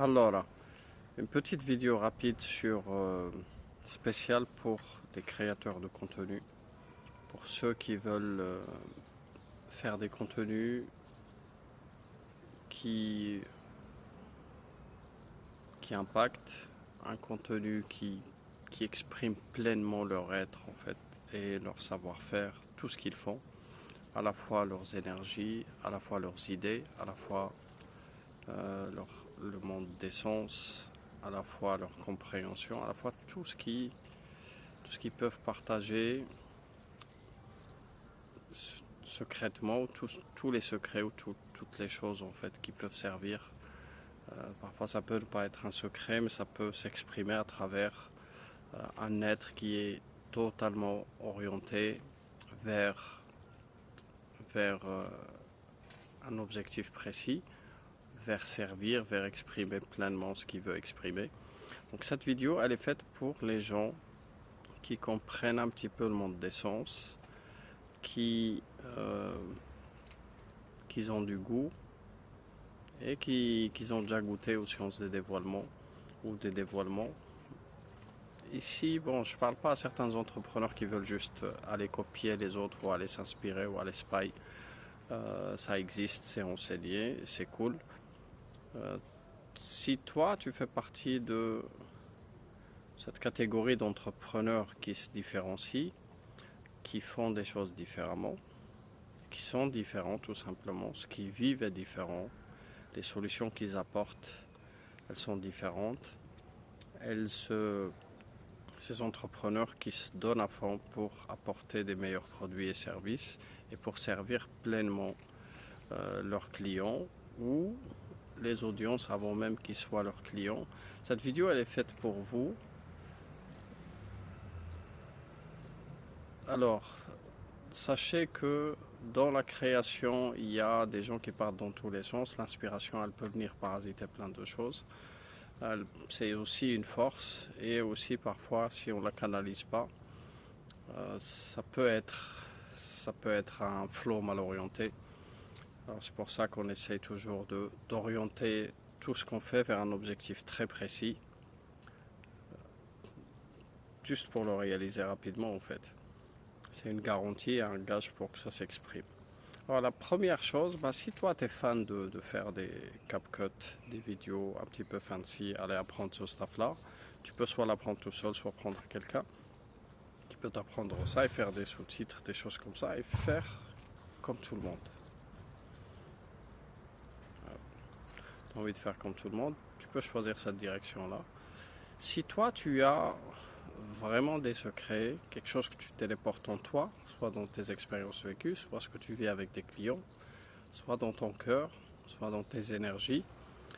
Allora, une petite vidéo rapide sur spéciale pour les créateurs de contenu, pour ceux qui veulent faire des contenus qui, qui impactent, un contenu qui exprime pleinement leur être en fait et leur savoir-faire, tout ce qu'ils font, à la fois leurs énergies, à la fois leurs idées, à la fois le monde des sens, à la fois leur compréhension, à la fois tout ce qu'ils peuvent partager secrètement, tous les secrets ou toutes les choses en fait qui peuvent servir. Parfois ça peut ne pas être un secret, mais ça peut s'exprimer à travers un être qui est totalement orienté vers, vers un objectif précis, vers servir, vers exprimer pleinement ce qu'il veut exprimer. Donc cette vidéo, elle est faite pour les gens qui comprennent un petit peu le monde des sens, qui ont du goût et qui ont déjà goûté aux sciences des dévoilements ou des dévoilements. Ici, bon, je ne parle pas à certains entrepreneurs qui veulent juste aller copier les autres ou aller s'inspirer ou aller spy. Ça existe, c'est enseigné, c'est cool. Si toi, tu fais partie de cette catégorie d'entrepreneurs qui se différencient, qui font des choses différemment, qui sont différents tout simplement, ce qu'ils vivent est différent, les solutions qu'ils apportent, elles sont différentes. Ces entrepreneurs qui se donnent à fond pour apporter des meilleurs produits et services et pour servir pleinement leurs clients ou les audiences avant même qu'ils soient leurs clients. Cette vidéo, elle est faite pour vous. Alors, sachez que dans la création, il y a des gens qui partent dans tous les sens. L'inspiration, elle peut venir parasiter plein de choses. C'est aussi une force et aussi parfois, si on ne la canalise pas, ça peut être un flow mal orienté. C'est pour ça qu'on essaye toujours d'orienter tout ce qu'on fait vers un objectif très précis, juste pour le réaliser rapidement en fait. C'est une garantie et un gage pour que ça s'exprime. Alors la première chose, si toi tu es fan de faire des CapCut, des vidéos un petit peu fancy, aller apprendre ce stuff-là, tu peux soit l'apprendre tout seul, soit prendre quelqu'un qui peut t'apprendre ça et faire des sous-titres, des choses comme ça, et faire comme tout le monde. Tu as envie de faire comme tout le monde, tu peux choisir cette direction-là. Si toi tu as vraiment des secrets, quelque chose que tu téléportes en toi, soit dans tes expériences vécues, soit ce que tu vis avec tes clients, soit dans ton cœur, soit dans tes énergies,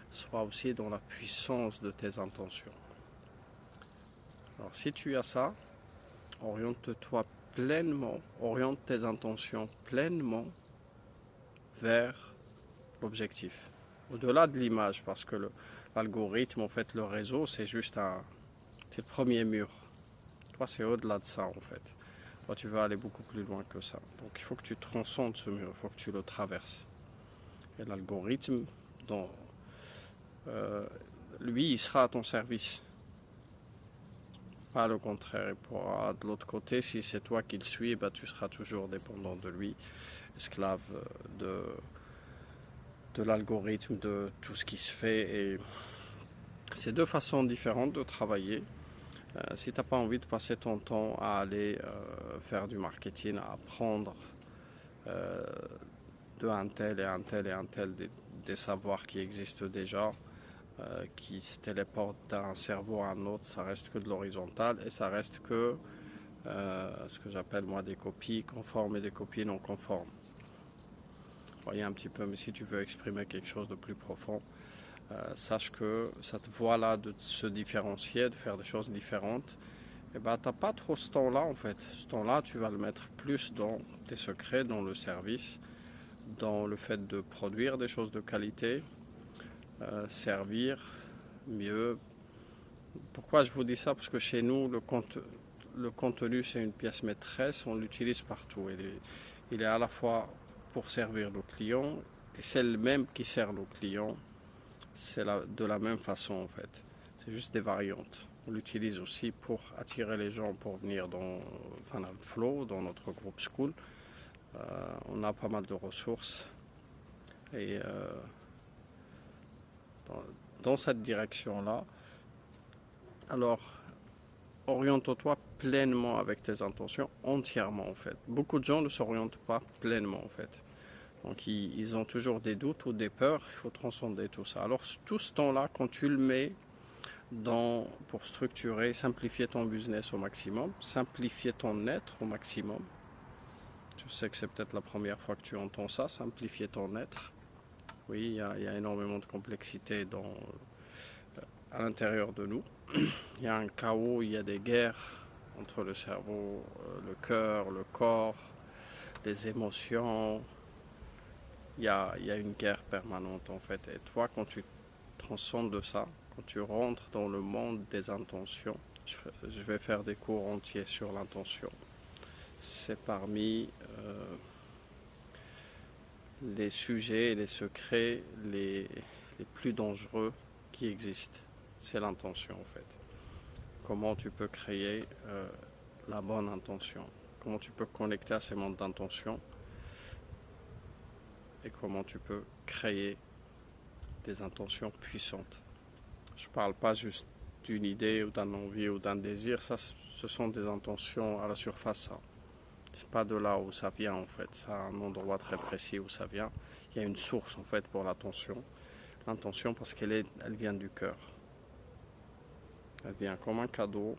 soit aussi dans la puissance de tes intentions. Alors si tu as ça, oriente-toi pleinement, oriente tes intentions pleinement vers l'objectif. Au-delà de l'image, parce que l'algorithme, en fait, le réseau, c'est juste c'est le premier mur. Toi, c'est au-delà de ça, en fait. Toi, tu vas aller beaucoup plus loin que ça. Donc, il faut que tu transcendes ce mur, il faut que tu le traverses. Et l'algorithme, lui, il sera à ton service. Pas le contraire. De l'autre côté, si c'est toi qui le suis, tu seras toujours dépendant de lui, esclave de l'algorithme, de tout ce qui se fait. Et c'est deux façons différentes de travailler. Si tu n'as pas envie de passer ton temps à aller faire du marketing, à apprendre de un tel et un tel et un tel des savoirs qui existent déjà, qui se téléportent d'un cerveau à un autre, ça reste que de l'horizontal et ça reste que ce que j'appelle moi des copies conformes et des copies non conformes. Vous voyez un petit peu, mais si tu veux exprimer quelque chose de plus profond, sache que cette voie-là de se différencier, de faire des choses différentes, tu n'as pas trop ce temps-là en fait. Ce temps-là, tu vas le mettre plus dans tes secrets, dans le service, dans le fait de produire des choses de qualité, servir mieux. Pourquoi je vous dis ça? Parce que chez nous, le contenu, c'est une pièce maîtresse, on l'utilise partout. Il est à la fois pour servir nos clients, et c'est le même qui sert nos clients. c'est de la même façon en fait. C'est juste des variantes. On l'utilise aussi pour attirer les gens pour venir dans Final Flow, dans notre groupe School. On a pas mal de ressources et dans cette direction-là, alors oriente-toi pleinement avec tes intentions, entièrement en fait. Beaucoup de gens ne s'orientent pas pleinement en fait. Donc ils ont toujours des doutes ou des peurs, il faut transcender tout ça. Alors tout ce temps-là, quand tu le mets pour structurer, simplifier ton business au maximum, simplifier ton être au maximum. Je sais que c'est peut-être la première fois que tu entends ça, simplifier ton être. Oui, il y a énormément de complexité à l'intérieur de nous. Il y a un chaos, il y a des guerres entre le cerveau, le cœur, le corps, les émotions. Il y a une guerre permanente en fait. Et toi, quand tu transcendes de ça, quand tu rentres dans le monde des intentions, je vais faire des cours entiers sur l'intention. C'est parmi les sujets et les secrets les plus dangereux qui existent. C'est l'intention en fait. Comment tu peux créer la bonne intention, comment tu peux connecter à ces mondes d'intention et comment tu peux créer des intentions puissantes. Je ne parle pas juste d'une idée ou d'un envie ou d'un désir, ça, ce sont des intentions à la surface. Ça. C'est pas de là où ça vient en fait, c'est un endroit très précis où ça vient. Il y a une source en fait pour l'attention. L'intention parce elle vient du cœur. Elle vient comme un cadeau.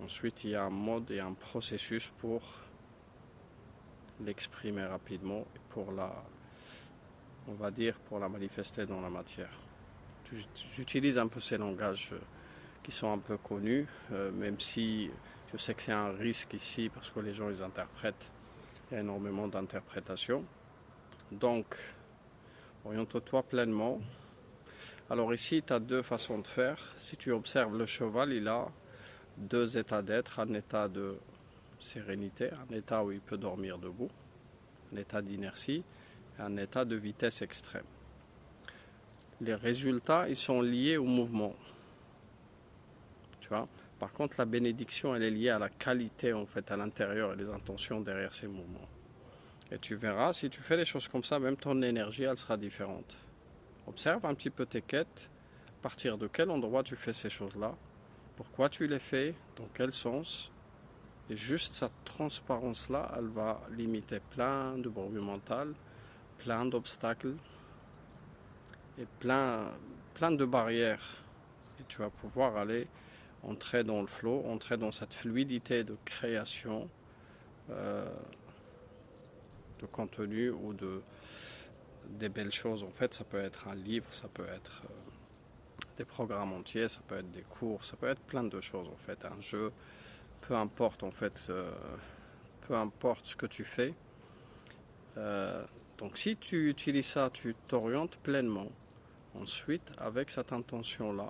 Ensuite, il y a un mode et un processus pour l'exprimer rapidement et on va dire, pour la manifester dans la matière. J'utilise un peu ces langages qui sont un peu connus, même si je sais que c'est un risque ici parce que les gens ils interprètent. Il y a énormément d'interprétations. Donc, oriente-toi pleinement. Alors ici, tu as deux façons de faire. Si tu observes le cheval, il a deux états d'être, un état de sérénité, un état où il peut dormir debout, un état d'inertie et un état de vitesse extrême. Les résultats, ils sont liés au mouvement. Tu vois. Par contre, la bénédiction, elle est liée à la qualité, en fait, à l'intérieur et les intentions derrière ces mouvements. Et tu verras, si tu fais les choses comme ça, même ton énergie, elle sera différente. Observe un petit peu tes quêtes, à partir de quel endroit tu fais ces choses-là, pourquoi tu les fais, dans quel sens. Et juste cette transparence-là, elle va limiter plein de bruit mental, plein d'obstacles et plein de barrières. Et tu vas pouvoir entrer dans le flow, entrer dans cette fluidité de création de contenu ou des belles choses. En fait, ça peut être un livre, ça peut être des programmes entiers, ça peut être des cours, ça peut être plein de choses en fait, un jeu, peu importe en fait, peu importe ce que tu fais. Donc si tu utilises ça, tu t'orientes pleinement. Ensuite, avec cette intention-là,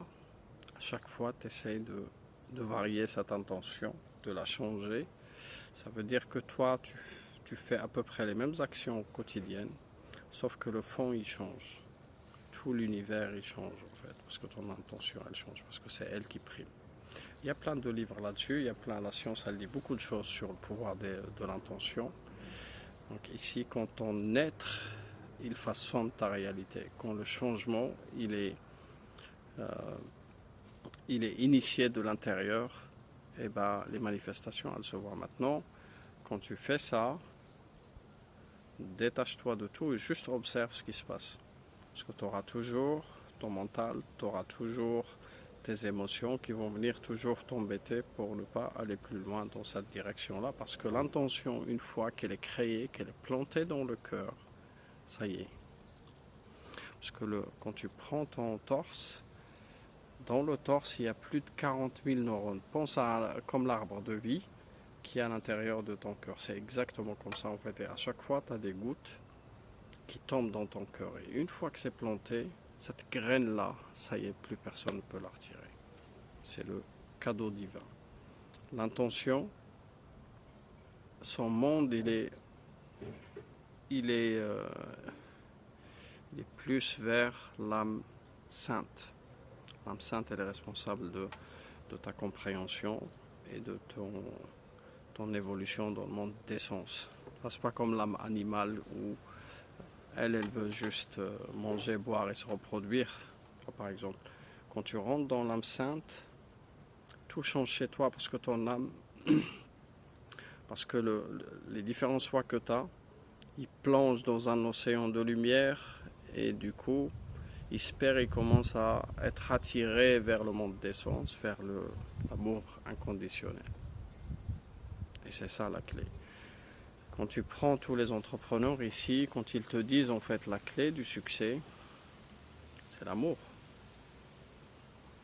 à chaque fois, tu essaies de varier cette intention, de la changer. Ça veut dire que toi, tu fais à peu près les mêmes actions quotidiennes, sauf que le fond, il change. Tout l'univers, il change en fait, parce que ton intention, elle change, parce que c'est elle qui prime. Il y a plein de livres là-dessus, la science, elle dit beaucoup de choses sur le pouvoir de l'intention. Donc ici, quand ton être, il façonne ta réalité, quand le changement, il est initié de l'intérieur, et ben, les manifestations, elles se voient maintenant. Quand tu fais ça, détache-toi de tout et juste observe ce qui se passe. Parce que tu auras toujours ton mental, tu auras toujours tes émotions qui vont venir toujours t'embêter pour ne pas aller plus loin dans cette direction-là. Parce que l'intention, une fois qu'elle est créée, qu'elle est plantée dans le cœur, ça y est. Parce que quand tu prends ton torse, dans le torse, il y a plus de 40 000 neurones. Pense comme l'arbre de vie qui est à l'intérieur de ton cœur. C'est exactement comme ça en fait. Et à chaque fois, tu as des gouttes qui tombent dans ton cœur. Et une fois que c'est planté, cette graine-là, ça y est, plus personne ne peut la retirer. C'est le cadeau divin. L'intention, son monde, il est plus vers l'âme sainte. L'âme sainte, elle est responsable de ta compréhension et de ton évolution dans le monde des sens. C'est pas comme l'âme animale où elle veut juste manger, boire et se reproduire. Par exemple, quand tu rentres dans l'âme sainte, tout change chez toi parce que ton âme, parce que les différents choix que tu as, ils plongent dans un océan de lumière et du coup, il se perd et commence à être attiré vers le monde des sens, vers l'amour inconditionnel. Et c'est ça la clé. Quand tu prends tous les entrepreneurs ici, quand ils te disent en fait la clé du succès, c'est l'amour.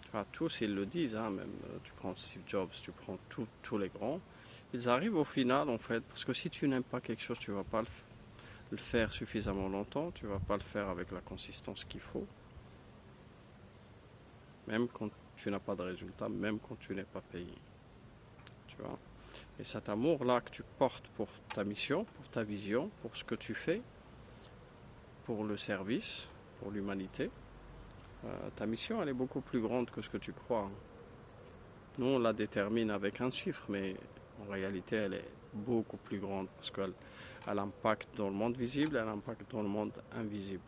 Enfin, tous ils le disent, hein, même tu prends Steve Jobs, tu prends tous les grands, ils arrivent au final en fait, parce que si tu n'aimes pas quelque chose, tu ne vas pas le faire suffisamment longtemps, tu ne vas pas le faire avec la consistance qu'il faut, même quand tu n'as pas de résultat, même quand tu n'es pas payé. Tu vois. Et cet amour-là que tu portes pour ta mission, pour ta vision, pour ce que tu fais, pour le service, pour l'humanité, ta mission, elle est beaucoup plus grande que ce que tu crois. Nous, on la détermine avec un chiffre, mais en réalité, elle est beaucoup plus grande parce qu'elle impacte dans le monde visible, elle impacte dans le monde invisible.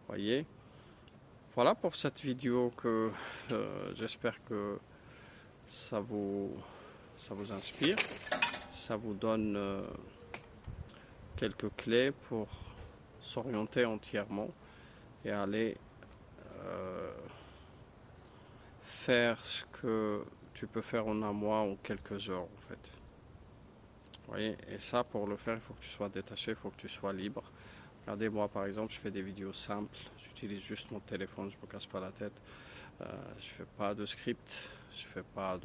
Voyez? Voilà pour cette vidéo que j'espère que ça vous inspire, ça vous donne quelques clés pour s'orienter entièrement et aller faire ce que tu peux faire en un mois ou quelques heures en fait. Vous voyez, et ça pour le faire, il faut que tu sois détaché, il faut que tu sois libre. Regardez, moi par exemple, je fais des vidéos simples, j'utilise juste mon téléphone, je me casse pas la tête. Je fais pas de script, je fais pas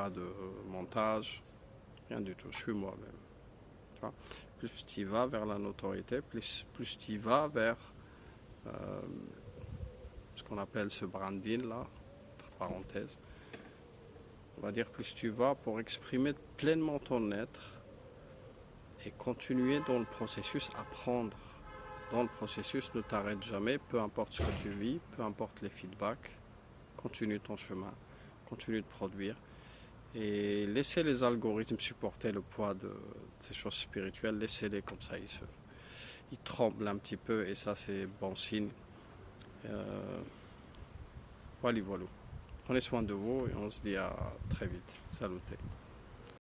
de montage, rien du tout, je suis moi-même. Plus tu vas vers la notoriété, plus tu vas vers ce qu'on appelle ce branding là, entre parenthèses. On va dire plus tu vas pour exprimer pleinement ton être et continuer dans le processus, apprendre. Dans le processus, ne t'arrête jamais, peu importe ce que tu vis, peu importe les feedbacks, continue ton chemin, continue de produire et laissez les algorithmes supporter le poids de ces choses spirituelles, laissez-les comme ça, ils tremblent un petit peu et ça c'est bon signe. Voilà. Prenez soin de vous et on se dit à très vite. Salutez.